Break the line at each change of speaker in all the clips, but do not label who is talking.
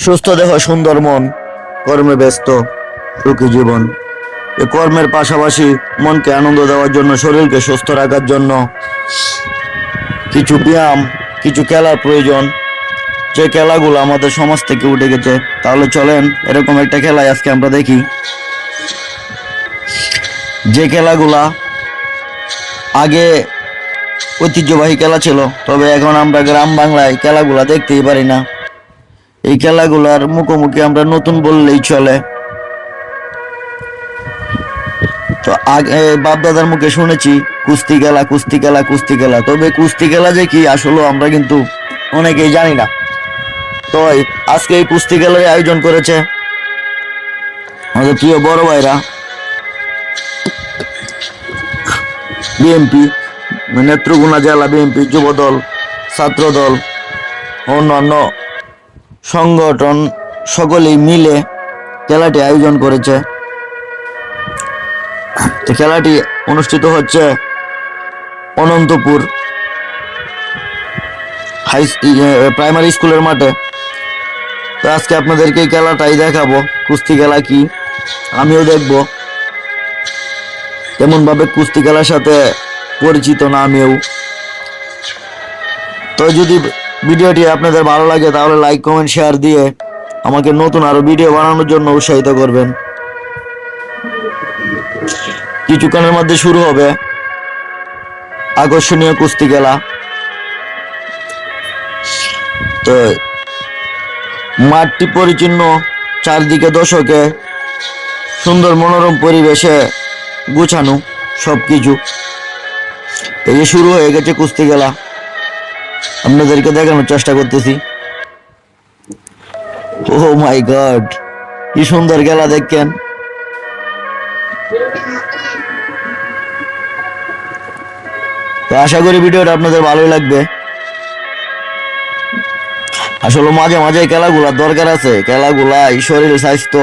সুস্থ দেহ সুন্দর মন, কর্মে ব্যস্ত সুখী জীবন। এ কর্মের পাশাপাশি মনকে আনন্দ দেওয়ার জন্য, শরীরকে সুস্থ রাখার জন্য কিছু ব্যায়াম, কিছু খেলার প্রয়োজন। যে খেলাগুলো আমাদের সমাজ থেকে উঠে গেছে, তাহলে চলেন এরকম একটা খেলায় আজকে আমরা দেখি। যে খেলাগুলা আগে ঐতিহ্যবাহী খেলা ছিল, তবে এখন আমরা গ্রাম বাংলায় খেলাগুলা দেখতেই পারি না। এই খেলাগুলার মুখোমুখি আমরা নতুন বললেই চলে। তো আগে বাপ দাদার মুখে শুনেছি কুস্তি খেলা, কুস্তি খেলা, কুস্তি খেলা। তবে কুস্তি খেলা যে কি আসলে আমরা কিন্তু অনেকেই জানি না। তো আজকে এই কুস্তি খেলার আয়োজন করেছে আমাদের প্রিয় বড় ভাইরা, বিএনপি, নেত্রকোনা জেলা বিএনপি যুবদল, ছাত্রদল, অন্যান্য সংগঠন সকলেই মিলে খেলাটি আয়োজন করেছে। তো খেলাটি অনুষ্ঠিত হচ্ছে অনন্তপুর প্রাইমারি স্কুলের মাঠে। তো আজকে আপনাদেরকে এই খেলাটাই দেখাবো, কুস্তি খেলা কি আমিও দেখব। তেমন ভাবে কুস্তি খেলার সাথে পরিচিত না আমিও। তো যদি ভিডিওটি আপনাদের ভালো লাগে তাহলে লাইক কমেন্ট শেয়ার দিয়ে আমাকে নতুন আরো ভিডিও বানানোর জন্য উৎসাহিত করবেন। কিছুক্ষণের মধ্যে শুরু হবে আকর্ষণীয় কুস্তি খেলা। তো মাঠটি পরিচ্ছন্ন, চারদিকে দর্শকে সুন্দর মনোরম পরিবেশে গুছানো সবকিছু। এই যে শুরু হয়ে গেছে কুস্তি খেলা, আপনাদেরকে দেখানোর চেষ্টা করতেছি। ও মাই গড, কি সুন্দর খেলা দেখেন। তো আশা করি ভিডিওটা আপনাদের ভালোই লাগবে। আসলে মাঝে মাঝে খেলাগুলা দরকার আছে, খেলাগুলা শরীর স্বাস্থ্য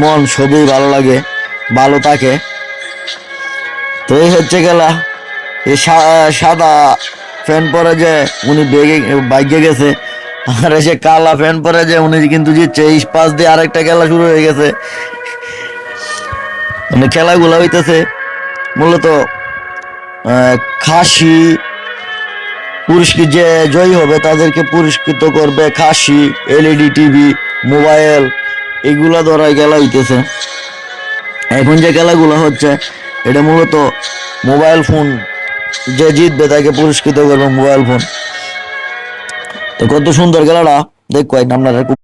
মন সবই ভালো লাগে, ভালো থাকে। তো এই হচ্ছে খেলা। এই সাদা প্যান্ট পরে যে উনি বাইকে গেছে, আর সে কালা প্যান্ট পরে যে উনি কিন্তু জিতছে। এই পাশ দিয়ে আরেকটা খেলা শুরু হয়ে গেছে। মানে খেলাগুলা হইতেছে মূলত খাসি পুরস্কৃত, যে জয়ী হবে তাদেরকে পুরস্কৃত করবে খাসি, এলইডি টিভি, মোবাইল, এগুলা দ্বারা খেলা হইতেছে। এখন যে খেলাগুলো হচ্ছে এটা মূলত মোবাইল ফোন, যে জিতবে তাকে পুরস্কৃত করবে মোবাইল ফোন। তো কত সুন্দর খেলাটা দেখো আপনারা।